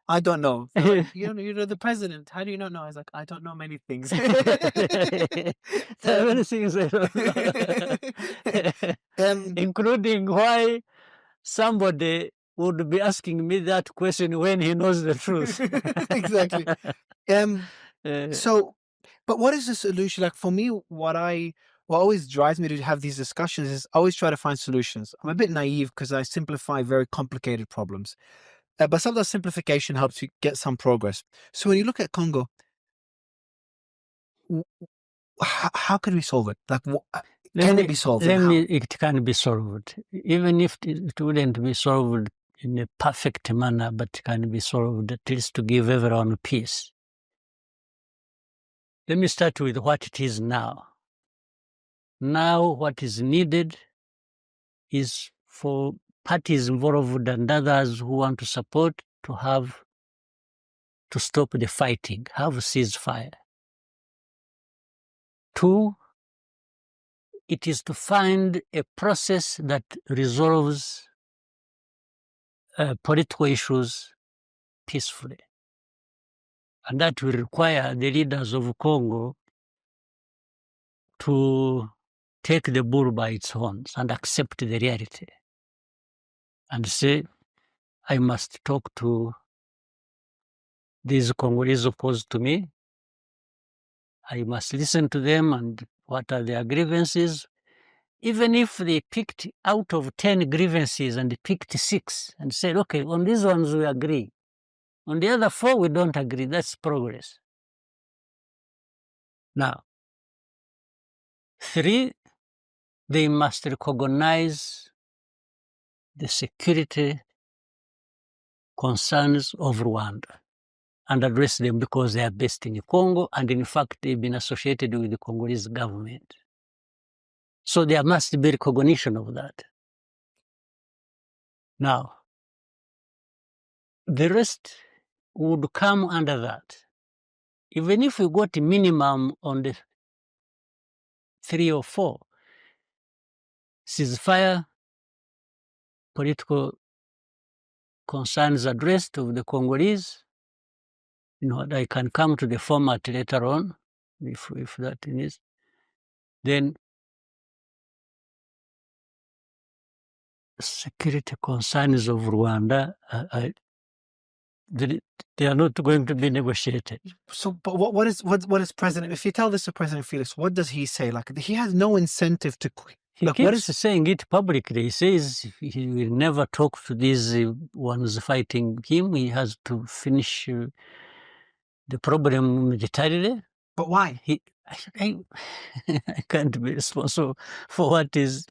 I don't know. Like, you're the president. How do you not know? I was like, I don't know many things. There are many things I don't know. Including why somebody would be asking me that question when he knows the truth. Exactly. So, but what is the solution? Like, for me, what always drives me to have these discussions is I always try to find solutions. I'm a bit naive because I simplify very complicated problems. But sometimes simplification helps you get some progress. So when you look at Congo, how can we solve it? Like, can it be solved? It can be solved. Even if it wouldn't be solved in a perfect manner, but it can be solved at least to give everyone peace. Let me start with what it is now. Now, what is needed is for parties involved and others who want to support to stop the fighting, have a ceasefire. 2, it is to find a process that resolves political issues peacefully. And that will require the leaders of Congo to take the bull by its horns and accept the reality and say, I must talk to these Congolese opposed to me. I must listen to them and what are their grievances. Even if they picked out of 10 grievances and they picked 6 and said, okay, on these ones we agree. On the other 4 we don't agree. That's progress. Now, 3, they must recognize the security concerns of Rwanda and address them because they are based in Congo, and in fact they've been associated with the Congolese government. So there must be recognition of that. Now, the rest would come under that. Even if we got a minimum on the 3 or 4, ceasefire, political concerns addressed of the Congolese, I can come to the format later on, if that is. Then security concerns of Rwanda, they are not going to be negotiated. So, but what is President? If you tell this to President Felix, what does he say? Like, he has no incentive to. He keeps saying it publicly. He says he will never talk to these ones fighting him. He has to finish the problem militarily. But why? I can't be responsible for what is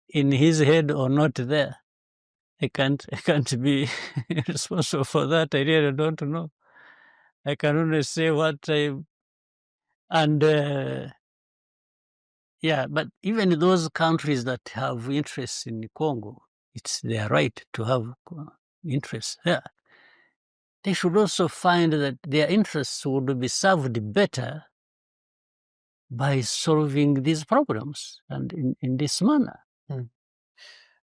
in his head or not there. I can't be responsible for that. I really don't know. I can only say what I yeah, but even those countries that have interests in Congo, it's their right to have interests there. They should also find that their interests would be served better by solving these problems and in this manner.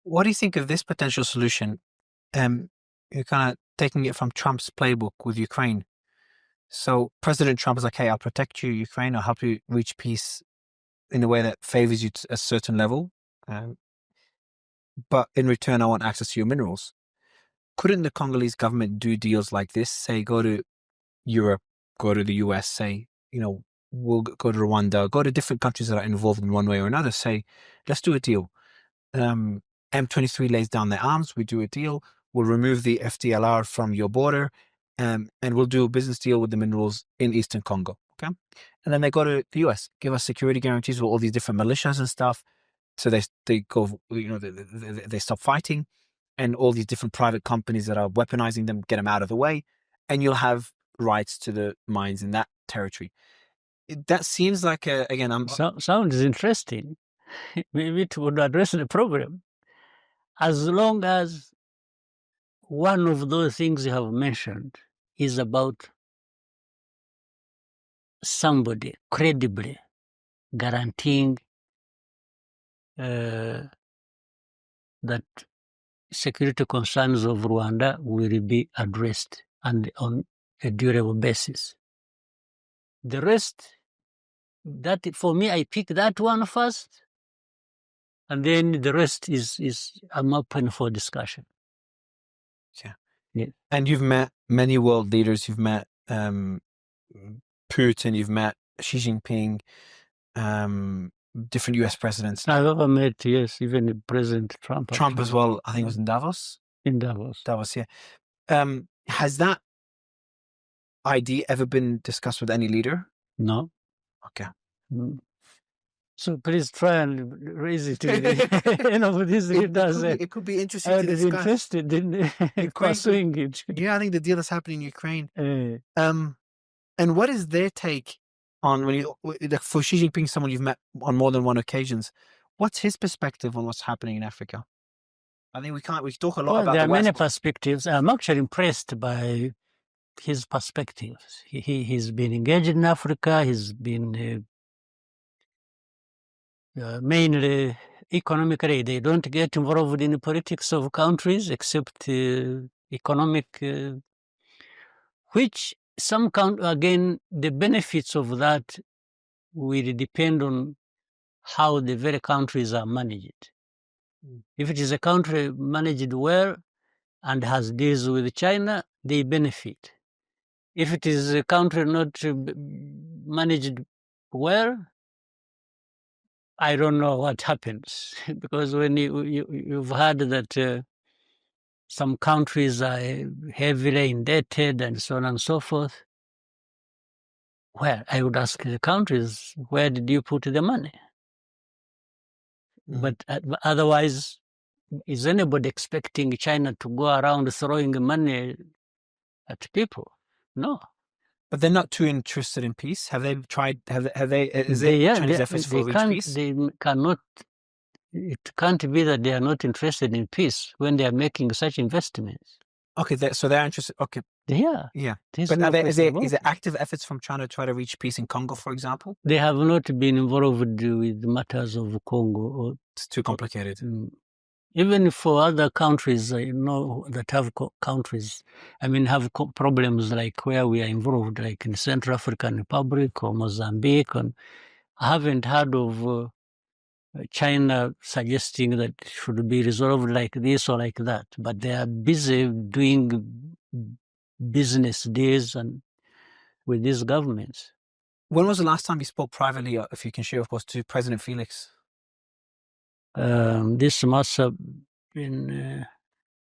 What do you think of this potential solution? You're kind of taking it from Trump's playbook with Ukraine. So President Trump is like, hey, I'll protect you, Ukraine. I'll help you reach peace in a way that favors you to a certain level. But in return, I want access to your minerals. Couldn't the Congolese government do deals like this? Say, go to Europe, go to the US, say, we'll go to Rwanda, go to different countries that are involved in one way or another, say, let's do a deal. M23 lays down their arms, we do a deal, we'll remove the FDLR from your border, and we'll do a business deal with the minerals in Eastern Congo, okay? And then they go to the US, give us security guarantees with all these different militias and stuff, so they go, they stop fighting, and all these different private companies that are weaponizing them, get them out of the way, and you'll have rights to the mines in that territory. That seems like, sounds interesting. Maybe it would address the problem. As long as one of those things you have mentioned is about somebody credibly guaranteeing that security concerns of Rwanda will be addressed and on a durable basis. The rest, that for me, I pick that one first, and then the rest is I'm open for discussion. Yeah. And you've met many world leaders. You've met Putin. You've met Xi Jinping. Different U.S. presidents. I've ever met, yes, even President Trump. Trump as well. I think it was in Davos. In Davos. Davos, yeah. Has that idea ever been discussed with any leader? No. Okay. So please try and raise it. With these leaders. It could be interesting to discuss. Interested in pursuing it. Yeah, I think the deal that's happening in Ukraine. And what is their take on for Xi Jinping, someone you've met on more than one occasions? What's his perspective on what's happening in Africa? I think we talk a lot about. There are many perspectives. I'm actually impressed by his perspectives. He's been engaged in Africa. He's been mainly economically. They don't get involved in the politics of countries except economic, which again, the benefits of that will depend on how the very countries are managed. If it is a country managed well and has deals with China, they benefit. If it is a country not managed well, I don't know what happens. Because when you've heard that some countries are heavily indebted and so on and so forth, well, I would ask the countries, where did you put the money? But otherwise, is anybody expecting China to go around throwing money at people? No. But they're not too interested in peace. Have they tried? Have they? Is there Chinese efforts for peace? They cannot. It can't be that they are not interested in peace when they are making such investments. Okay, so they're interested. Okay. Yeah. But is there active efforts from China to try to reach peace in Congo, for example? They have not been involved with matters of Congo. It's too complicated. Even for other countries, that have countries, have problems like where we are involved, like in Central African Republic or Mozambique. And I haven't heard of China suggesting that it should be resolved like this or like that. But they are busy doing business deals and with these governments. When was the last time you spoke privately, if you can share, of course, to President Felix? This must have been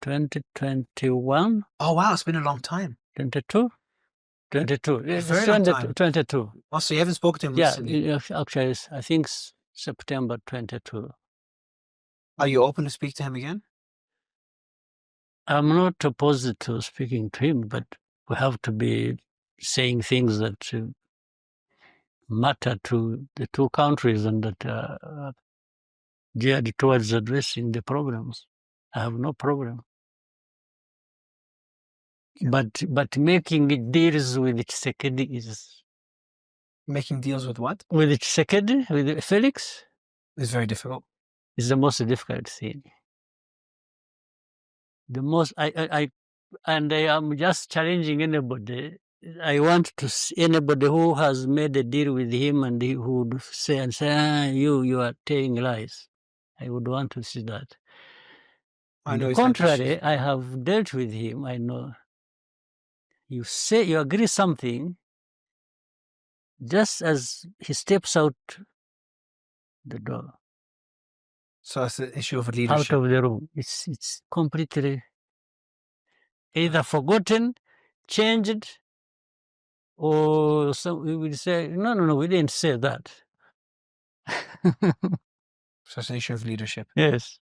2021. Oh, wow. It's been a long time. 22? 22. A very long time. 22. Oh, so you haven't spoken to him recently? Yeah, actually, I think September 22. Are you open to speak to him again? I'm not opposed to speaking to him, but we have to be saying things that matter to the two countries and that are geared towards addressing the problems. I have no problem. But making deals with Tshisekedi is... Making deals with what? With Tshisekedi, with Felix? It's very difficult. It's the most difficult thing. The most, I am just challenging anybody. I want to see anybody who has made a deal with him and who would say, you are telling lies. I would want to see that. On the contrary, I have dealt with him. I know. You say you agree something, just as he steps out the door. So it's an issue of leadership. Out of the room. It's completely either forgotten, changed, or some we will say, no, we didn't say that. So it's an issue of leadership. Yes.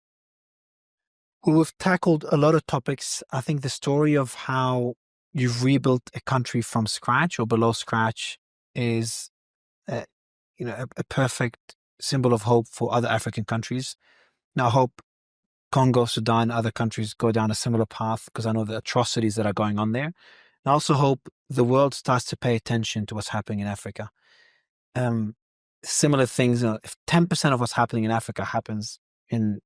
Well, we've tackled a lot of topics. I think the story of how you've rebuilt a country from scratch or below scratch is, a perfect symbol of hope for other African countries. Now, I hope Congo, Sudan, other countries go down a similar path, because I know the atrocities that are going on there. I also hope the world starts to pay attention to what's happening in Africa. Similar things, if 10% of what's happening in Africa happens in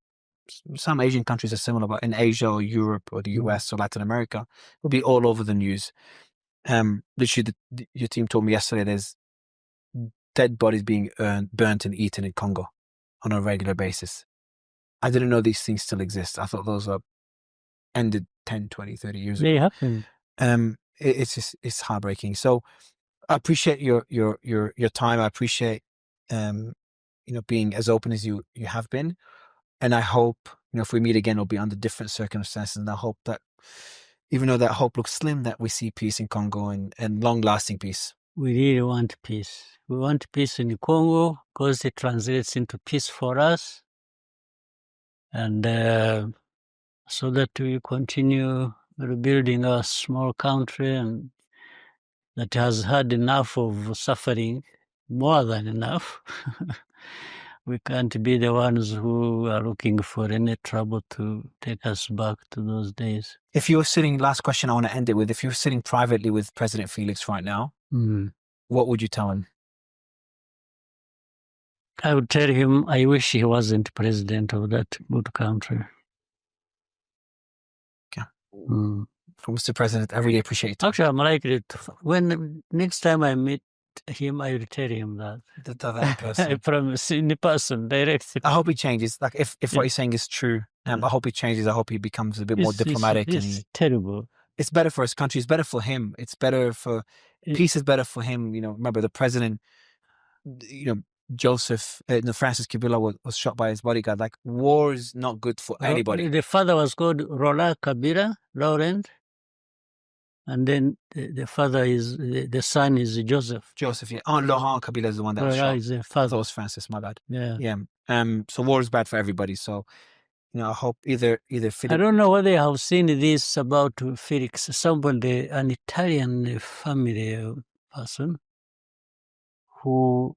some Asian countries are similar, but in Asia or Europe or the US or Latin America, it will be all over the news. Literally, your team told me yesterday there's dead bodies being burnt and eaten in Congo on a regular basis. I didn't know these things still exist. I thought those are ended 10, 20, 30 years ago. They happen. It's heartbreaking. So I appreciate your time. I appreciate being as open as you have been. And I hope, if we meet again, it'll be under different circumstances. And I hope that, even though that hope looks slim, that we see peace in Congo and long-lasting peace. We really want peace. We want peace in Congo because it translates into peace for us. And so that we continue rebuilding our small country, and that has had enough of suffering, more than enough. We can't be the ones who are looking for any trouble to take us back to those days. If you were sitting, last question I want to end it with, if you were sitting privately with President Felix right now, what would you tell him? I would tell him I wish he wasn't president of that good country. Okay. For Mr. President, I really appreciate it. Actually, I'm likely to, when next time I meet him, I will tell him that. That person. I promise, in person, directly. I hope he changes. Like, if what you're saying is true, I hope he changes. I hope he becomes a bit more diplomatic. It's terrible. It's better for his country. It's better for him. It's better for peace. Is better for him. Remember the president. Francis Kabila was shot by his bodyguard. Like, war is not good for anybody. The father was called Laurent Kabila, Laurent. And then the father is, the son is Joseph. Joseph, yeah. Oh, Laurent Kabila is the one that was shot. Is the father. I thought it was Francis, my bad. Yeah. Yeah. So war is bad for everybody. So, I hope either Felix... I don't know whether you have seen this about Felix. Somebody, an Italian family person, who